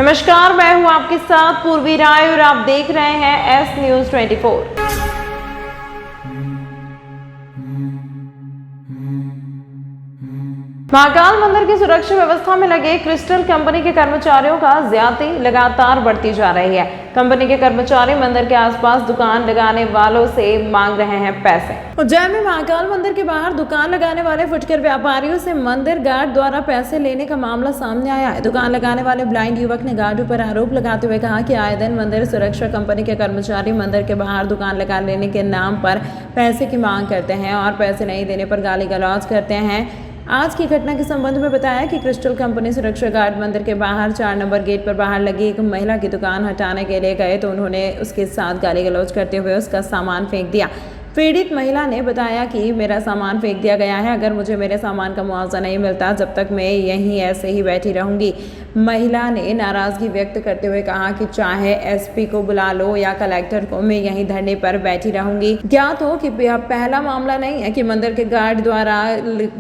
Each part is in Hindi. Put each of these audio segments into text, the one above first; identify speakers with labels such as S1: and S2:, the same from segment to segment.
S1: नमस्कार, मैं हूं आपके साथ पूर्वी राय और आप देख रहे हैं एस न्यूज 24। महाकाल मंदिर की सुरक्षा व्यवस्था में लगे क्रिस्टल कंपनी के कर्मचारियों का ज्यादती लगातार बढ़ती जा रही है। कंपनी के कर्मचारी मंदिर के आसपास दुकान लगाने वालों से मांग रहे हैं पैसे। उज्जैन में महाकाल मंदिर के बाहर दुकान लगाने वाले फुटकर व्यापारियों से मंदिर गार्ड द्वारा पैसे लेने का मामला सामने आया है। दुकान लगाने वाले ब्लाइंड युवक ने गार्डों पर आरोप लगाते हुए कहा कि आए दिन मंदिर सुरक्षा कंपनी के कर्मचारी मंदिर के बाहर दुकान लगा लेने के नाम पर पैसे की मांग करते हैं और पैसे नहीं देने पर गाली गलौज करते हैं। आज की घटना के संबंध में बताया कि क्रिस्टल कंपनी सुरक्षा गार्ड मंदिर के बाहर 4 नंबर गेट पर बाहर लगी एक महिला की दुकान हटाने के लिए गए तो उन्होंने उसके साथ गाली गलौज करते हुए उसका सामान फेंक दिया। पीड़ित महिला ने बताया कि मेरा सामान फेंक दिया गया है, अगर मुझे मेरे सामान का मुआवजा नहीं मिलता जब तक मैं यहीं ऐसे ही बैठी रहूंगी। महिला ने नाराजगी व्यक्त करते हुए कहा कि चाहे एसपी को बुला लो या कलेक्टर को, मैं यहीं धरने पर बैठी रहूंगी। ज्ञात हो कि पहला मामला नहीं है कि मंदिर के गार्ड द्वारा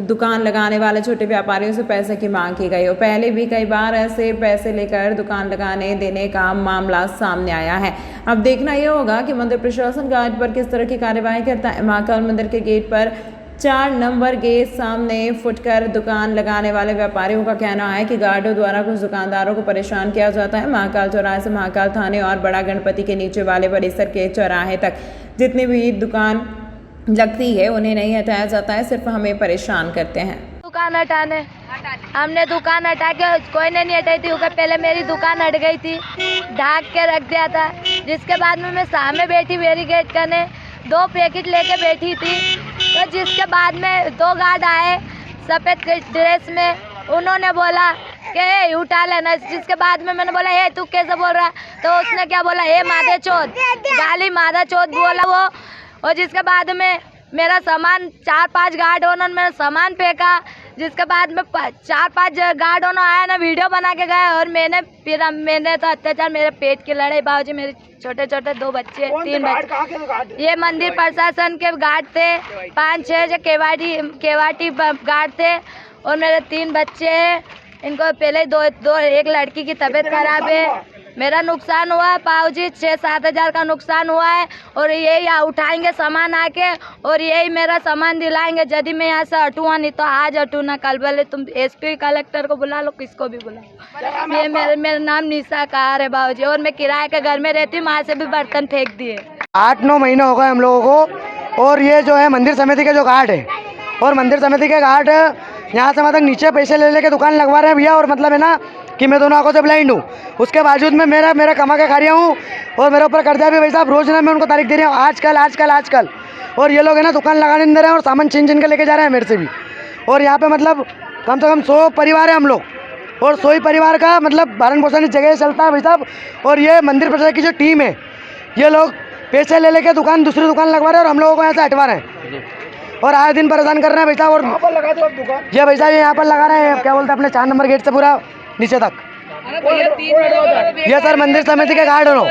S1: दुकान लगाने वाले छोटे व्यापारियों से पैसे की मांग की गई हो। पहले भी कई बार ऐसे पैसे लेकर दुकान लगाने देने का मामला सामने आया है। अब देखना यह होगा कि मंदिर प्रशासन गार्ड पर किस तरह की कार्यवाही करता है। महाकाल मंदिर के गेट पर 4 नंबर गेट सामने फुटकर दुकान लगाने वाले व्यापारियों का कहना है कि गार्डों द्वारा कुछ दुकानदारों को परेशान किया जाता है। महाकाल चौराहे से महाकाल थाने और बड़ा गणपति के नीचे वाले परिसर के चौराहे तक जितनी भी दुकान लगती है उन्हें नहीं हटाया जाता है, सिर्फ हमें परेशान करते हैं।
S2: दुकान हटाने हमने दुकान हटा के कोई ने नहीं हटाई थी। पहले मेरी दुकान हट गई थी, ढाक के रख दिया था, जिसके बाद में मैं सामने बैठी बैरिकेड करने 2 पैकेट लेके बैठी थी। तो जिसके बाद में 2 गार्ड आए सफ़ेद ड्रेस में, उन्होंने बोला कि उठा लेना। जिसके बाद में मैंने बोला हे तू कैसे बोल रहा, तो उसने क्या बोला हे मादा चौथ, गाली मादा चौथ बोला वो। और जिसके बाद में मेरा सामान 4-5 गार्ड उन्होंने मेरा सामान फेंका। जिसके बाद में 4-5 गार्ड आया ना, वीडियो बना के गए। और मैंने तो अत्याचार, मेरे पेट की लड़ाई, बाबूजी मेरे छोटे छोटे 2 बच्चे 3 बच्चे। ये मंदिर प्रशासन के गार्ड थे, 5-6 जो केवाटी गार्ड थे और मेरे 3 बच्चे हैं। इनको पहले एक लड़की की तबीयत खराब है। मेरा नुकसान हुआ है पाऊजी, 6-7 हज़ार का नुकसान हुआ है। और यही उठाएंगे सामान आके और यही मेरा सामान दिलाएंगे। यदि मैं यहाँ से हटूँगा, नहीं तो आज हटू ना कल, भले तुम एसपी कलेक्टर को बुला लो, किसको भी बुला। ये मेरा नाम निशा कार है बाबूजी, और मैं किराए के घर में रहती हूँ। वहाँ से भी बर्तन फेंक दिए।
S3: 8-9 महीने हो गए हम लोगों को। और ये जो है मंदिर समिति के जो गार्ड है, और मंदिर समिति के गार्ड यहाँ से मतलब नीचे पैसे ले लेके दुकान लगवा रहे हैं भैया। और मतलब है ना कि मैं दोनों आंखों से ब्लाइंड हूँ, उसके बावजूद में मेरा कमा के खा रहा हूँ। और मेरे ऊपर कर्जा भी भाई साहब, रोज ना मैं उनको तारीख दे रही हूँ, आजकल। और ये लोग है ना दुकान लगाने नहीं दे रहे हैं और सामान छीन के लेके जा रहे हैं मेरे से भी। और यहाँ पे मतलब कम से कम 100 परिवार है हम लोग, और 100 ही परिवार का मतलब भरण पोषण इस जगह से चलता है भाई साहब। और ये मंदिर प्रशासन की जो टीम है, ये लोग पैसे ले लेके दूसरी दुकान लगवा रहे हैं और हम लोगों को यहाँ से हटवा रहे हैं और आए दिन परेशान कर रहे हैं भाई साहब। और लगा दो दुकान, ये भाई साहब यहाँ पर लगा रहे हैं, क्या बोलते हैं, अपने 4 नंबर गेट से पूरा नीचे तक। ये सर मंदिर समिति के गार्ड हो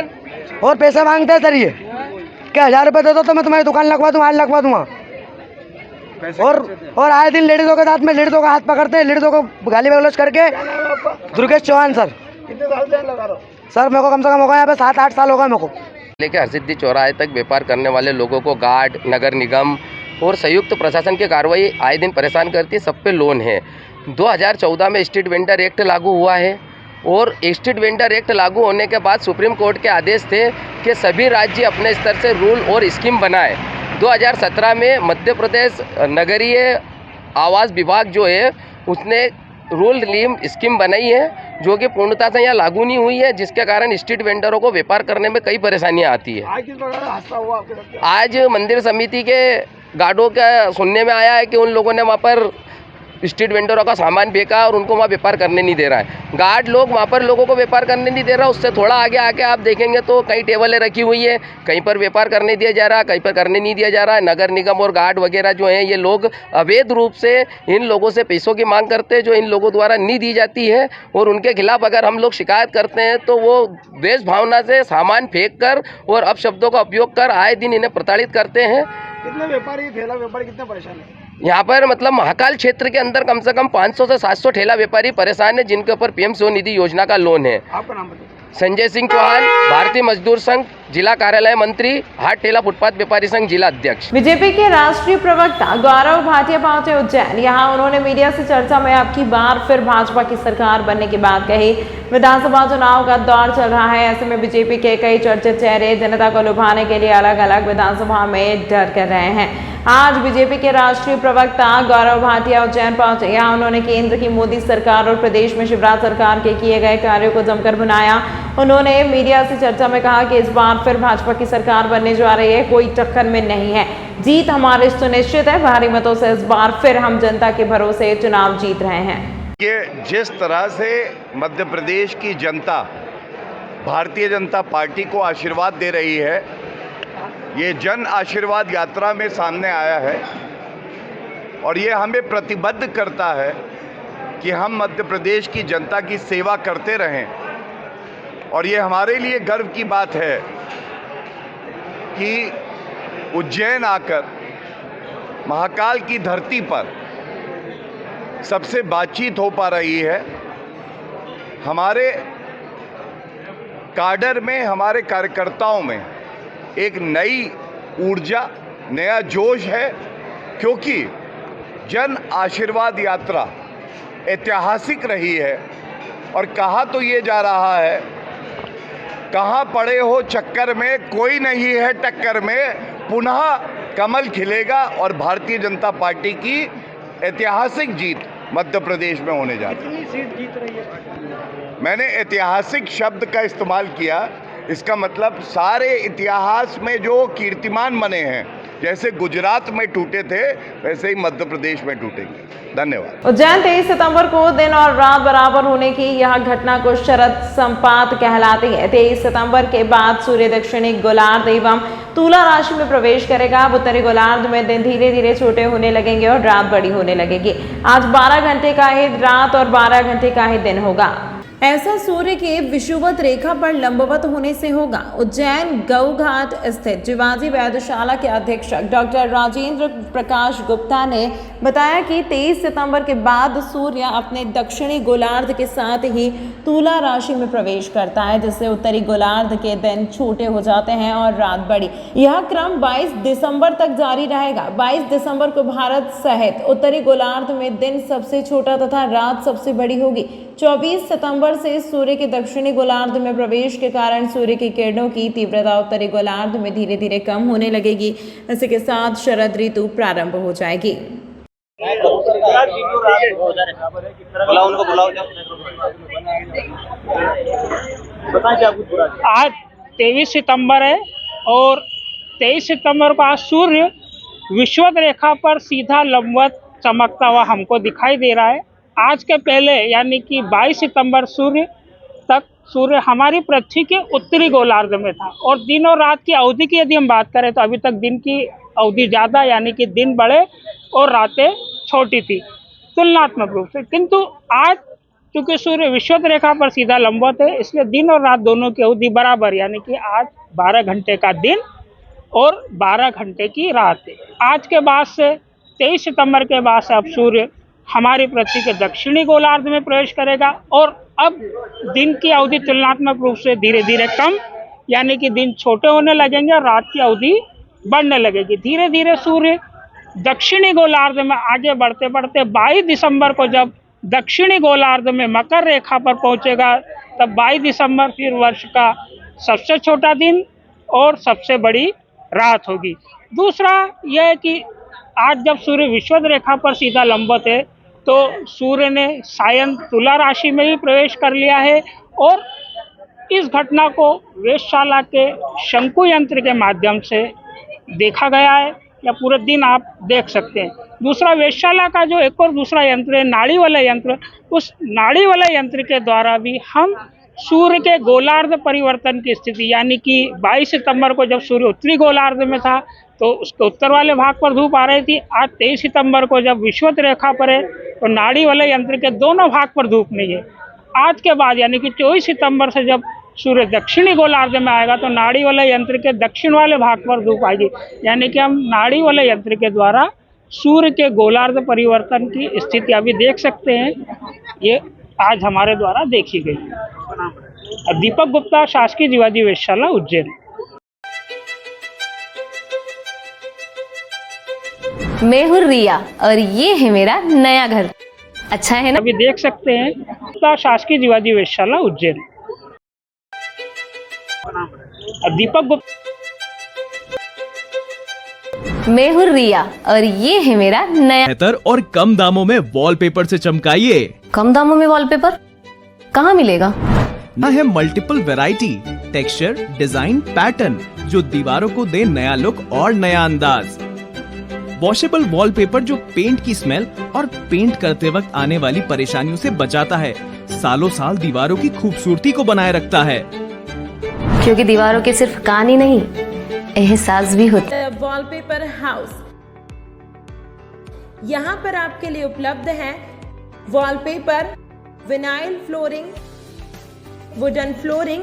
S3: और पैसे मांगते हैं सर। ये क्या 1000 रुपये दे दो तो मैं तुम्हारी दुकान लगवा दूँ, आज लगवा दूँगा। और आए दिन लेडीजों के साथ में लेडीजों का हाथ पकड़ते हैं, लेडीजों को गाली गलौज करके। दुर्गेश चौहान सर। कितने साल से लगा रहा हूँ सर? मेरे को कम से कम होगा यहाँ पे 7-8 साल होगा मेरे को।
S4: लेके हरसिद्धि चौराहे तक व्यापार करने वाले लोगों को गार्ड, नगर निगम और संयुक्त प्रशासन की कार्रवाई आए दिन परेशान करती है। सब पे लोन है। 2014 में स्ट्रीट वेंडर एक्ट लागू हुआ है और स्ट्रीट वेंडर एक्ट लागू होने के बाद सुप्रीम कोर्ट के आदेश थे कि सभी राज्य अपने स्तर से रूल और स्कीम बनाए। 2017 में मध्य प्रदेश नगरीय आवास विभाग जो है उसने रूल स्कीम बनाई है जो कि पूर्णतः से यहाँ लागू नहीं हुई है, जिसके कारण स्ट्रीट वेंडरों को व्यापार करने में कई परेशानियाँ आती है। आज मंदिर समिति के गार्डों का सुनने में आया है कि उन लोगों ने वहाँ पर स्ट्रीट वेंडरों का सामान फेंका और उनको वहाँ व्यापार करने नहीं दे रहा है। गार्ड लोग वहाँ पर लोगों को व्यापार करने नहीं दे रहा। उससे थोड़ा आगे आके आप देखेंगे तो कई टेबलें रखी हुई है, कहीं पर व्यापार करने दिया जा रहा है, कहीं पर करने नहीं दिया जा रहा है। नगर निगम और गार्ड वगैरह जो हैं, ये लोग अवैध रूप से इन लोगों से पैसों की मांग करते हैं जो इन लोगों द्वारा नहीं दी जाती है। और उनके खिलाफ अगर हम लोग शिकायत करते हैं तो वो द्वेष भावना से सामान फेंक कर और अपशब्दों का उपयोग कर आए दिन इन्हें प्रताड़ित करते हैं।
S5: कितने व्यापारी ठेला व्यापारी कितने परेशान है?
S4: यहाँ पर मतलब महाकाल क्षेत्र के अंदर कम से कम 500 से 700 ठेला व्यापारी परेशान है, जिनके ऊपर पीएम स्वनिधि योजना का लोन है।
S5: आपका नाम बताइए।
S4: संजय सिंह चौहान, भारतीय मजदूर संघ जिला कार्यालय मंत्री, हाट ठेला फुटपाथ व्यापारी संघ जिला अध्यक्ष।
S1: बीजेपी के राष्ट्रीय प्रवक्ता गौरव भाटिया पहुंचे उज्जैन। यहां उन्होंने मीडिया से चर्चा में अब की बार फिर भाजपा की सरकार बनने की बात कही। विधानसभा चुनाव का दौर चल रहा है, ऐसे में बीजेपी के कई चर्चित चेहरे जनता को लुभाने के लिए अलग अलग विधानसभा में डर कर रहे हैं। आज बीजेपी के राष्ट्रीय प्रवक्ता गौरव भाटिया उज्जैन पहुंचे। यहाँ उन्होंने केंद्र की मोदी सरकार और प्रदेश में शिवराज सरकार के किए गए कार्यों को जमकर भुनाया। उन्होंने मीडिया से चर्चा में कहा कि इस बार फिर भाजपा की सरकार बनने जा रही है, कोई टक्कर में नहीं है, जीत हमारी सुनिश्चित है। भारी मतों से इस बार फिर हम जनता के भरोसे चुनाव जीत रहे हैं।
S6: कि जिस तरह से मध्य प्रदेश की जनता भारतीय जनता पार्टी को आशीर्वाद दे रही है, ये जन आशीर्वाद यात्रा में सामने आया है और ये हमें प्रतिबद्ध करता है कि हम मध्य प्रदेश की जनता की सेवा करते रहें। और ये हमारे लिए गर्व की बात है कि उज्जैन आकर महाकाल की धरती पर सबसे बातचीत हो पा रही है। हमारे काडर में, हमारे कार्यकर्ताओं में एक नई ऊर्जा, नया जोश है, क्योंकि जन आशीर्वाद यात्रा ऐतिहासिक रही है। और कहा तो ये जा रहा है, कहाँ पड़े हो चक्कर में, कोई नहीं है टक्कर में, पुनः कमल खिलेगा और भारतीय जनता पार्टी की ऐतिहासिक जीत मध्य प्रदेश में होने जाती है।
S5: कितनी सीट जीत रही है पार्टी?
S6: मैंने ऐतिहासिक शब्द का इस्तेमाल किया, इसका मतलब सारे इतिहास में जो कीर्तिमान बने हैं, जैसे गुजरात में टूटे थे वैसे ही मध्य प्रदेश में टूटेंगे। धन्यवाद।
S1: उज्जैन 23 सितंबर को दिन और रात बराबर होने की यह घटना को शरद संपात कहलाती है। 23 सितंबर के बाद सूर्य दक्षिणी गोलार्ध एवं तुला राशि में प्रवेश करेगा। अब उत्तरी गोलार्ध में दिन धीरे धीरे छोटे होने लगेंगे और रात बड़ी होने लगेगी। आज 12 घंटे का ही रात और 12 घंटे का ही दिन होगा। ऐसा सूर्य के विषुवत रेखा पर लंबवत होने से होगा। उज्जैन गऊ घाट स्थित जीवाजी वैद्यशाला के अधीक्षक डॉक्टर राजेंद्र प्रकाश गुप्ता ने बताया कि 23 सितंबर के बाद सूर्य अपने दक्षिणी गोलार्ध के साथ ही तुला राशि में प्रवेश करता है, जिससे उत्तरी गोलार्ध के दिन छोटे हो जाते हैं और रात बड़ी। यह क्रम 22 दिसंबर तक जारी रहेगा। 22 दिसंबर को भारत सहित उत्तरी गोलार्ध में दिन सबसे छोटा तथा रात सबसे बड़ी होगी। 24 सितंबर से सूर्य के दक्षिणी गोलार्ध में प्रवेश के कारण सूर्य की किरणों की तीव्रता उत्तरी गोलार्ध में धीरे धीरे कम होने लगेगी। इसी के साथ शरद ऋतु प्रारंभ हो जाएगी।
S7: आज 23 सितंबर है और 23 सितंबर को आज सूर्य विषुवत रेखा पर सीधा लंबवत चमकता हुआ हमको दिखाई दे रहा है। आज के पहले यानी कि 22 सितंबर तक सूर्य हमारी पृथ्वी के उत्तरी गोलार्ध में था और दिन और रात की अवधि की यदि हम बात करें तो अभी तक दिन की अवधि ज़्यादा यानी कि दिन बड़े और रातें छोटी थी तुलनात्मक रूप से। किंतु आज चूँकि सूर्य विषुवत रेखा पर सीधा लंबवत है, इसलिए दिन और रात दोनों की अवधि बराबर यानी कि आज 12 घंटे का दिन और 12 घंटे की रात है। आज के बाद से 23 सितंबर के बाद से अब सूर्य हमारी पृथ्वी के दक्षिणी गोलार्ध में प्रवेश करेगा और अब दिन की अवधि तुलनात्मक रूप से धीरे धीरे कम यानी कि दिन छोटे होने लगेंगे और रात की अवधि बढ़ने लगेगी। धीरे धीरे सूर्य दक्षिणी गोलार्ध में आगे बढ़ते बढ़ते 22 दिसंबर को जब दक्षिणी गोलार्ध में मकर रेखा पर पहुंचेगा, तब 22 दिसंबर फिर वर्ष का सबसे छोटा दिन और सबसे बड़ी रात होगी। दूसरा यह है कि आज जब सूर्य विषुवत रेखा पर सीधा लंबवत है तो सूर्य ने सायं तुला राशि में ही प्रवेश कर लिया है और इस घटना को वेधशाला के शंकु यंत्र के माध्यम से देखा गया है या पूरे दिन आप देख सकते हैं। दूसरा वेधशाला का जो एक और दूसरा यंत्र है नाड़ी वाला यंत्र, उस नाड़ी वाला यंत्र के द्वारा भी हम सूर्य के गोलार्ध परिवर्तन की स्थिति यानी कि 22 सितंबर को जब सूर्य उत्तरी गोलार्ध में था तो उसके उत्तर वाले भाग पर धूप आ रही थी। आज 23 सितंबर को जब विषुवत रेखा पर है तो नाड़ी वाले यंत्र के दोनों भाग पर धूप नहीं है। आज के बाद यानी कि 24 सितंबर से जब सूर्य दक्षिणी गोलार्ध में आएगा तो नाड़ी वाले यंत्र के दक्षिण वाले भाग पर धूप आएगी, यानी कि हम नाड़ी वाले यंत्र के द्वारा सूर्य के गोलार्ध परिवर्तन की स्थिति अभी देख सकते हैं। ये आज हमारे द्वारा देखी गई। दीपक गुप्ता, शासकीय जीवाजी वेधशाला, उज्जैन।
S8: मैं हूँ रिया और ये है मेरा नया घर। अच्छा है ना?
S7: अभी देख सकते हैं शासकीय जीवाजी वेधशाला, उज्जैन। दीपक गुप्ता।
S8: मैं हूँ रिया और ये है मेरा नया।
S9: बेहतर और कम दामों में वॉलपेपर से चमकाइए।
S8: कम दामों में वॉलपेपर कहाँ मिलेगा?
S9: यहाँ है multiple variety, texture, design, pattern जो दीवारों को दे नया लुक और नया अंदाज। वॉशेबल वॉलपेपर जो पेंट की स्मेल और पेंट करते वक्त आने वाली परेशानियों से बचाता है, सालों साल दीवारों की खूबसूरती को बनाए रखता है।
S8: क्योंकि दीवारों के सिर्फ कान ही नहीं, एहसास भी होता है।
S1: वॉलपेपर हाउस, यहाँ पर आपके लिए उपलब्ध है wallpaper, vinyl flooring, wooden flooring,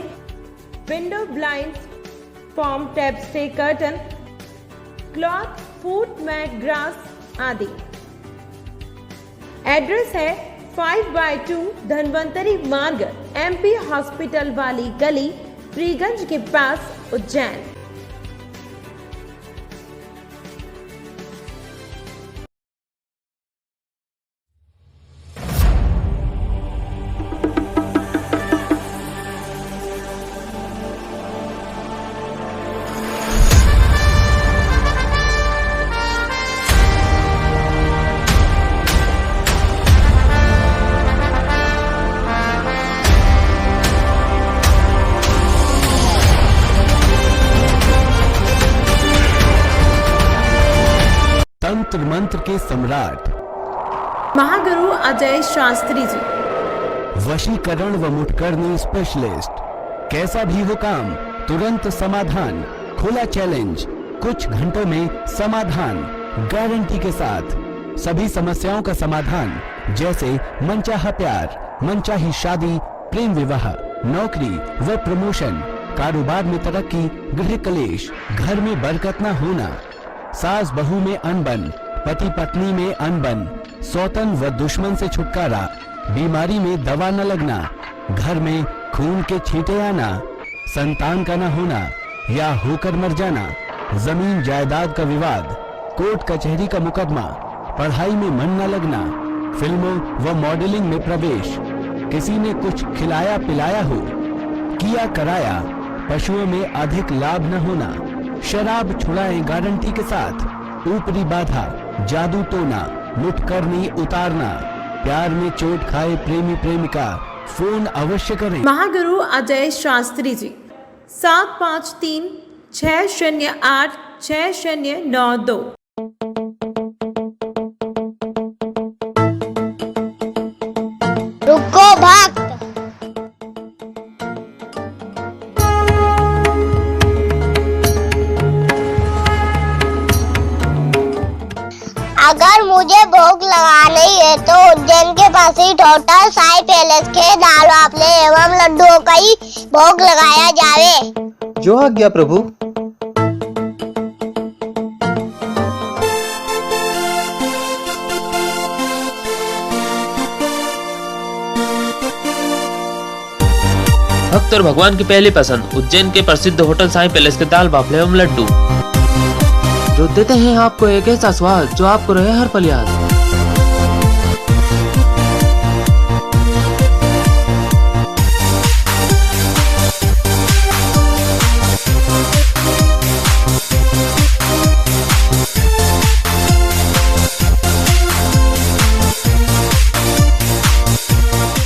S1: window blinds, form tapestry curtain, cloth, foot mat, grass आदि। एड्रेस है 5/2 धनवंतरी मार्ग, MP हॉस्पिटल वाली गली, फ्रीगंज के पास, उज्जैन।
S10: तंत्र मंत्र के सम्राट
S1: महागुरु अजय शास्त्री जी,
S10: वशीकरण व मुठकरनी स्पेशलिस्ट। कैसा भी हो काम, तुरंत समाधान, खुला चैलेंज, कुछ घंटों में समाधान, गारंटी के साथ। सभी समस्याओं का समाधान, जैसे मनचाहा प्यार, मनचाही शादी, प्रेम विवाह, नौकरी व प्रमोशन, कारोबार में तरक्की, गृह कलेश, घर में बरकत न होना, सास बहू में अनबन, पति पत्नी में अनबन, सौतन व दुश्मन से छुटकारा, बीमारी में दवा न लगना, घर में खून के छींटे आना, संतान का न होना या होकर मर जाना, जमीन जायदाद का विवाद, कोर्ट कचहरी का मुकदमा, पढ़ाई में मन न लगना, फिल्मों व मॉडलिंग में प्रवेश, किसी ने कुछ खिलाया पिलाया हो, किया कराया, पशुओं में अधिक लाभ न होना, शराब छुड़ाएं गारंटी के साथ, ऊपरी बाधा, जादू टोना, मुठकरनी उतारना, प्यार में चोट खाए प्रेमी प्रेमिका, फोन अवश्य करें।
S1: महागुरु अजय शास्त्री जी, 753 608 6092।
S2: रुको भक्त। अगर मुझे भोग लगानी है तो उज्जैन के पास ही होटल साई पैलेस के दाल वाफले एवं लड्डुओं का ही भोग लगाया जावे।
S11: जो आज्ञा प्रभु।
S12: भक्त और भगवान की पहली पसंद उज्जैन के प्रसिद्ध होटल साई पैलेस के दाल बाफले एवं लड्डू, जो देते हैं आपको एक ऐसा स्वाद जो आपको रहे हर पल याद।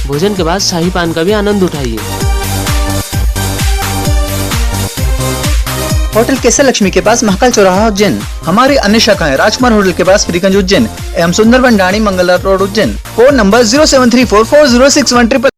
S12: भोजन के बाद शाही पान का भी आनंद उठाइए।
S11: होटल केसर लक्ष्मी के पास महाकाल चौराहा उज्जैन। हमारी अन्य शाखाएं राजकुमार होटल के पास फ्रीगंज उज्जैन एवं सुंदरबन डाणी Mangla road Ujjain. Phone number 0734406133।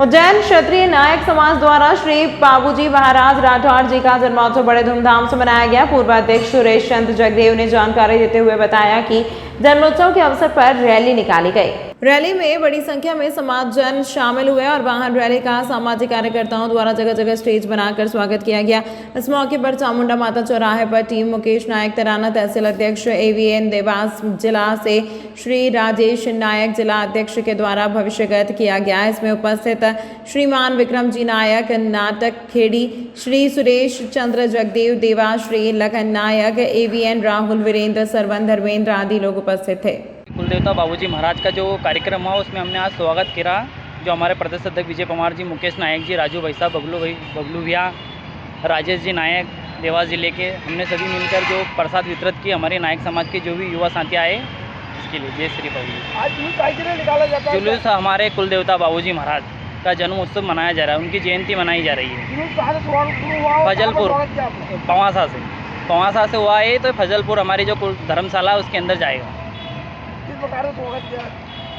S1: Ujjain Kshatriya Nayak Samaj द्वारा श्री बाबूजी महाराज राठौर जी का जन्मोत्सव बड़े धूमधाम से मनाया गया। पूर्व अध्यक्ष सुरेश चंद्र जगदेव ने जानकारी देते हुए बताया कि जन्मोत्सव के अवसर पर रैली निकाली गई। रैली में बड़ी संख्या में समाजजन शामिल हुए और वाहन रैली का सामाजिक कार्यकर्ताओं द्वारा जगह जगह स्टेज बनाकर स्वागत किया गया। इस मौके पर चामुंडा माता चौराहे पर टीम मुकेश नायक तराना तहसील अध्यक्ष AVN देवास जिला से श्री राजेश नायक जिला अध्यक्ष के द्वारा भविष्यगत किया गया। इसमें उपस्थित श्रीमान विक्रम जी नायक नाटक खेड़ी, श्री सुरेश चंद्र जगदेव देवा, श्री लखन नायक, AVN राहुल, वीरेंद्र, सरवन, धर्मेंद्र आदि लोग उपस्थित थे।
S13: कुलदेवता बाबूजी महाराज का जो कार्यक्रम हुआ उसमें हमने आज स्वागत किया। जो हमारे प्रदेश अध्यक्ष विजय पवार जी, मुकेश नायक जी, राजू भाई साहब, बबलू भैया, राजेश जी नायक देवास जिले के, हमने सभी मिलकर जो प्रसाद वितरित किए हमारे नायक समाज के जो भी युवा साथी आए इसके लिए। जय श्री बाबूजी।
S5: आज जुलूस निकाला जाता है।
S13: जुलूस हमारे कुलदेवता बाबूजी महाराज का जन्म उत्सव मनाया जा रहा है, उनकी जयंती मनाई जा रही है।
S5: जुलूस कहाँ से शुरू हुआ?
S13: फजलपुर, पवासा से हुआ है। तो फजलपुर हमारी जो धर्मशाला है उसके अंदर जाएगा।
S5: किस प्रकार से स्वागत किया?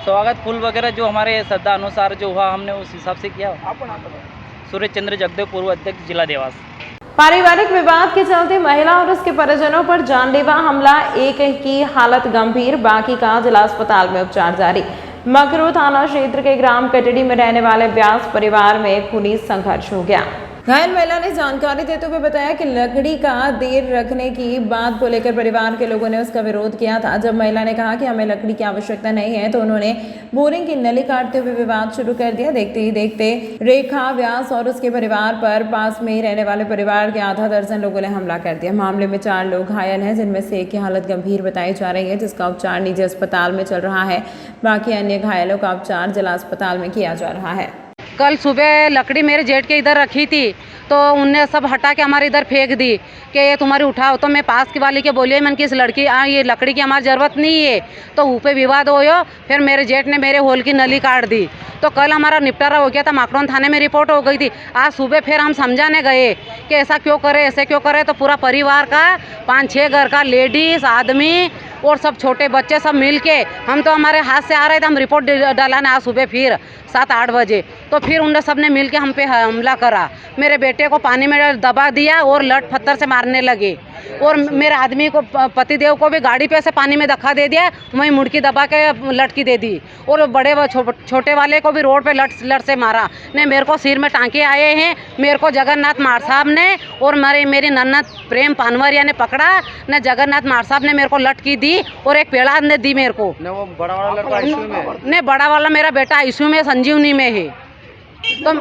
S13: स्वागत फूल वगैरह जो हमारे श्रद्धा अनुसार जो हुआ हमने उस हिसाब से किया। सूर्य चंद्र जगदेव, पूर्व अध्यक्ष जिला देवास।
S1: पारिवारिक विवाद के चलते महिला और उसके परिजनों पर जानलेवा हमला, एक की हालत गंभीर, बाकी का जिला अस्पताल में उपचार जारी। मकरू थाना क्षेत्र के ग्राम कटड़ी में रहने वाले व्यास परिवार में खूनी संघर्ष हो गया। घायल महिला ने जानकारी देते हुए बताया कि लकड़ी का देर रखने की बात को लेकर परिवार के लोगों ने उसका विरोध किया था। जब महिला ने कहा कि हमें लकड़ी की आवश्यकता नहीं है तो उन्होंने बोरिंग की नली काटते हुए विवाद शुरू कर दिया। देखते ही देखते रेखा व्यास और उसके परिवार पर पास में ही रहने वाले परिवार के आधा दर्जन लोगों ने हमला कर दिया। मामले में 4 लोग घायल हैं, जिनमें से एक की हालत गंभीर बताई जा रही है, जिसका उपचार निजी अस्पताल में चल रहा है। बाकी अन्य घायलों का उपचार जिला अस्पताल में किया जा रहा है।
S14: कल सुबह लकड़ी मेरे जेठ के इधर रखी थी तो उनने सब हटा के हमारे इधर फेंक दी कि ये तुम्हारी उठाओ। तो मैं पास की वाली के बोलिए मन की इस लड़की ये लकड़ी की हमारी ज़रूरत नहीं है। तो ऊपर विवाद हो फिर मेरे जेठ ने मेरे होल की नली काट दी। तो कल हमारा निपटारा हो गया था, माकड़ोन थाने में रिपोर्ट हो गई थी। आज सुबह फिर हम समझाने गए कि ऐसा क्यों करे, ऐसे क्यों करे। तो पूरा परिवार का 5-6 घर का लेडीज़, आदमी और सब छोटे बच्चे सब मिल के, हम तो हमारे हाथ से आ रहे थे, हम रिपोर्ट डालाने आज सुबह फिर 7-8 बजे। तो फिर उन सब ने मिल के हम पे हमला करा। मेरे बेटे को पानी में दबा दिया और लट पत्थर से मारने लगे। और मेरे आदमी को, पतिदेव को भी गाड़ी पे से पानी में धक्का दे दिया, वहीं मुड़की दबा के लटकी दे दी। और बड़े छोटे वाले को भी रोड पे लट से मारा। ने मेरे को सिर में टांके आए हैं। मेरे को जगन्नाथ मार साहब ने और मेरी नन्नत प्रेम पानवरिया ने पकड़ा। न जगन्नाथ मार साहब ने मेरे को लटकी दी और एक पेड़ा ने दी मेरे को।
S5: वो बड़ा वाला लड़का आईसीयू में?
S14: ने बड़ा वाला मेरा बेटा आईसीयू में, संजीवनी में है। तो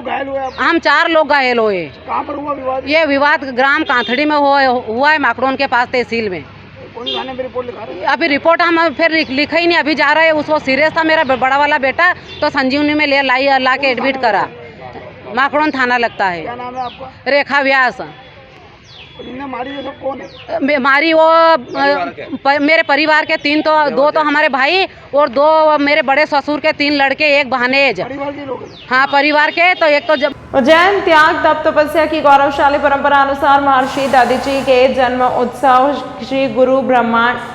S14: हम 4 लोग घायल हुए।
S5: कहाँ पर हुआ विवाद?
S14: ये विवाद ग्राम कांथड़ी में हुआ है, माकड़ोन के पास तहसील में।
S5: कौन थाने में रिपोर्ट लिखा रहे हैं?
S14: अभी रिपोर्ट हम फिर लिखा ही नहीं, अभी जा रहे हैं। उसको सीरियस था मेरा बड़ा वाला बेटा, तो संजीवनी में ला के एडमिट करा। माकड़ोन थाना लगता है।
S5: क्या नाम है आपका?
S14: रेखा व्यास।
S5: मारी ये सब कौन है?
S14: मारी वो मेरे परिवार के 3 तो 2 तो हमारे भाई और 2 मेरे बड़े ससुर के 3 लड़के, एक भानेज।
S5: परिवार के लोग?
S14: हाँ, परिवार के। तो एक तो जब
S1: उज्जैन त्याग तप तपस्या की गौरवशाली परंपरा अनुसार महर्षि दधीची के जन्म उत्सव श्री गुरु ब्रह्मांड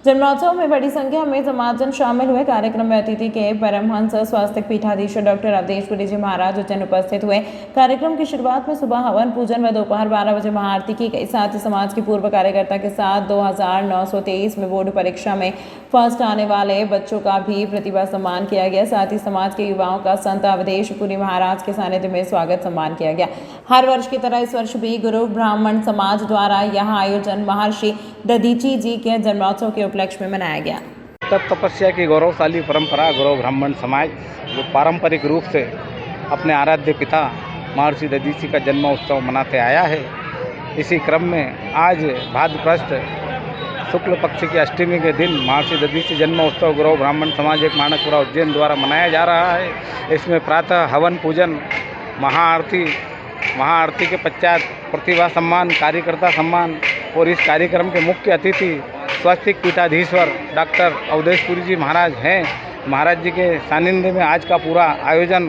S1: जन्मोत्सव में बड़ी संख्या में समाजजन शामिल हुए। कार्यक्रम में अतिथि के परमहंस स्वास्थ्य पीठाधीश डॉक्टर अवधेशपुरी जी महाराज उज्जैन उपस्थित हुए। कार्यक्रम की शुरुआत में सुबह हवन पूजन व दोपहर 12 बजे महाआरती की गई। साथ ही समाज के पूर्व कार्यकर्ता के साथ 2923 में बोर्ड परीक्षा में फर्स्ट आने वाले बच्चों का भी प्रतिभा सम्मान किया गया। साथ ही समाज के युवाओं का संत अवधेशपुरी महाराज के सानिध्य में स्वागत सम्मान किया गया। हर वर्ष की तरह इस वर्ष भी गुरु ब्राह्मण समाज द्वारा यहाँ आयोजन महर्षि दधीची जी के जन्मोत्सव के उपलक्ष्य में मनाया गया।
S15: तप तपस्या की गौरवशाली परंपरा गुरु ब्राह्मण समाज जो पारंपरिक रूप से अपने आराध्य पिता महर्षि दधीची का जन्मोत्सव मनाते आया है। इसी क्रम में आज भाद्रपद शुक्ल पक्ष की अष्टमी के दिन महर्षि दधीची जन्मोत्सव गुरु ब्राह्मण समाज एक मानकपुरा उज्जैन द्वारा मनाया जा रहा है। इसमें प्रातः हवन पूजन, महाआरती के पश्चात प्रतिभा सम्मान, कार्यकर्ता सम्मान और इस कार्यक्रम के मुख्य अतिथि स्वास्थ्य पीठाधीश्वर डॉक्टर अवधेशपुरी जी महाराज हैं। महाराज जी के सानिध्य में आज का पूरा आयोजन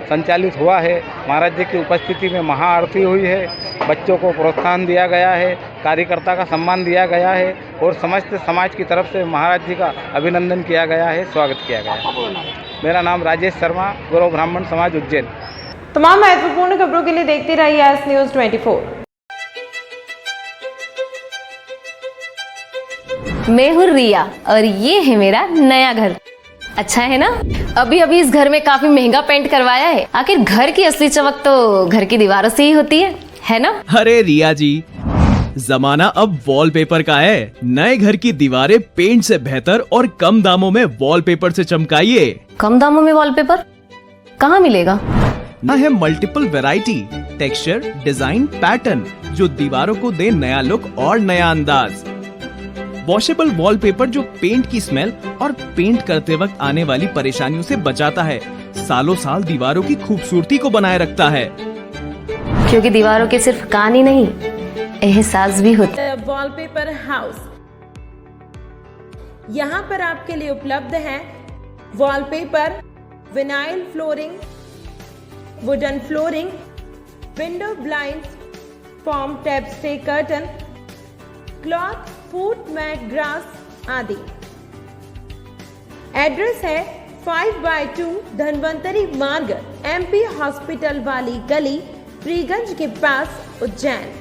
S15: संचालित हुआ है। महाराज जी की उपस्थिति में महाआरती हुई है, बच्चों को प्रोत्साहन दिया गया है, कार्यकर्ता का सम्मान दिया गया है और समस्त समाज की तरफ से महाराज जी का अभिनंदन किया गया है, स्वागत किया गया है। मेरा नाम राजेश शर्मा, गुरु ब्राह्मण समाज उज्जैन।
S1: तमाम महत्वपूर्ण खबरों के लिए देखते रहिए एस न्यूज़ 24।
S8: मैं हूँ रिया और ये है मेरा नया घर। अच्छा है ना? अभी अभी इस घर में काफी महंगा पेंट करवाया है। आखिर घर की असली चमक तो घर की दीवारों से ही होती है ना?
S9: अरे रिया जी, जमाना अब वॉलपेपर का है। नए घर की दीवारें पेंट से बेहतर और कम दामों में वॉलपेपर से चमकाइए।
S8: कम दामों में वॉलपेपर कहाँ मिलेगा?
S9: ना है multiple variety, texture, design, pattern जो दीवारों को दे नया लुक और नया अंदाज। वॉशेबल वॉलपेपर जो पेंट की स्मेल और पेंट करते वक्त आने वाली परेशानियों से बचाता है, सालों साल दीवारों की खूबसूरती को बनाए रखता है।
S8: क्योंकि दीवारों के सिर्फ कान ही नहीं, एहसास भी होता है।
S1: वॉलपेपर हाउस, यहाँ पर आपके लिए उपलब्ध है wallpaper, vinyl flooring, wooden flooring, window blind, form tapestry curtain, cloth, foot mat, grass आदि। एड्रेस है 5/2 धनवंतरी मार्ग, MP हॉस्पिटल वाली गली, फ्रीगंज के पास, उज्जैन।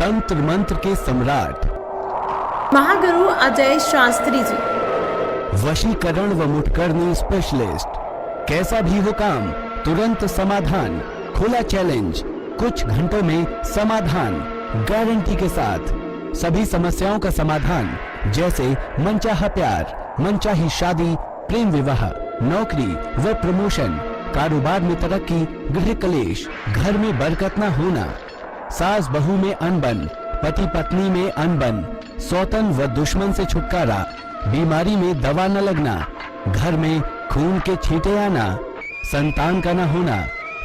S10: तंत्र मंत्र के सम्राट
S1: महागुरु अजय शास्त्री जी,
S10: वशीकरण व मुठकरनी स्पेशलिस्ट। कैसा भी हो काम, तुरंत समाधान, खुला चैलेंज, कुछ घंटों में समाधान, गारंटी के साथ। सभी समस्याओं का समाधान, जैसे मनचाहा प्यार, मनचाही शादी, प्रेम विवाह, नौकरी व प्रमोशन, कारोबार में तरक्की, गृह कलेश, घर में बरकत न होना, सास बहू में अनबन, पति पत्नी में अनबन, सौतन व दुश्मन से छुटकारा, बीमारी में दवा न लगना, घर में खून के छींटे आना, संतान का न होना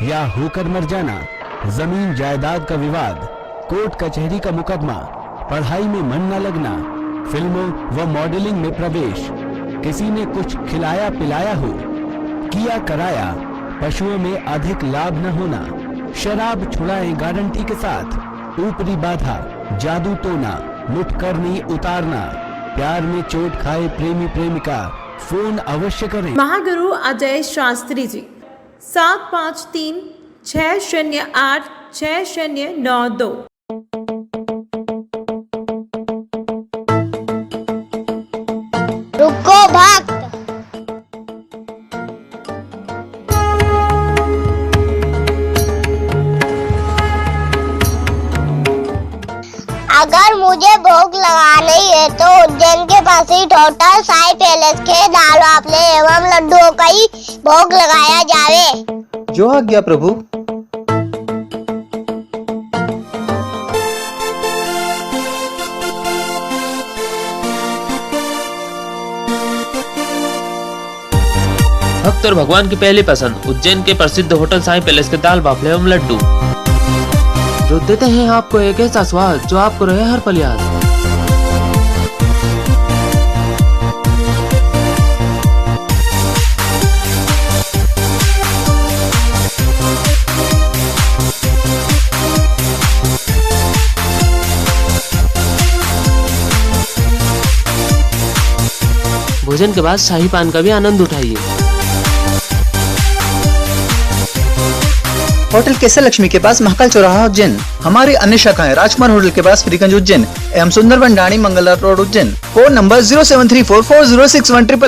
S10: या होकर मर जाना, जमीन जायदाद का विवाद, कोर्ट कचहरी का मुकदमा, पढ़ाई में मन न लगना, फिल्मों व मॉडलिंग में प्रवेश, किसी ने कुछ खिलाया पिलाया हो, किया कराया, पशुओं में अधिक लाभ न होना, शराब छुड़ाएं गारंटी के साथ, ऊपरी बाधा, जादू टोना, मुठकरनी उतारना, प्यार में चोट खाए प्रेमी प्रेमिका, फोन अवश्य करें।
S1: महागुरु अजय शास्त्री जी, 753 608 6092।
S2: रुको भक्त, अगर मुझे भोग लगानी है तो उज्जैन के पास ही होटल साई पैलेस के दाल वाफले एवं लड्डुओं का ही भोग लगाया जावे।
S11: जो आज्ञा प्रभु।
S12: भक्त और भगवान की पहली पसंद उज्जैन के प्रसिद्ध होटल साई पैलेस के दाल बाफले एवं लड्डू, जो देते हैं आपको एक ऐसा स्वाद जो आपको रहे हर पल याद। भोजन के बाद शाही पान का भी आनंद उठाइए।
S11: होटल केसर लक्ष्मी के पास महाकाल चौराहा उज्जैन। हमारी अन्य शाखाएं राजकुमार होटल के पास फ्रीगंज उज्जैन एवं सुंदरबन डाणी Mangla road Ujjain. Phone number 07344061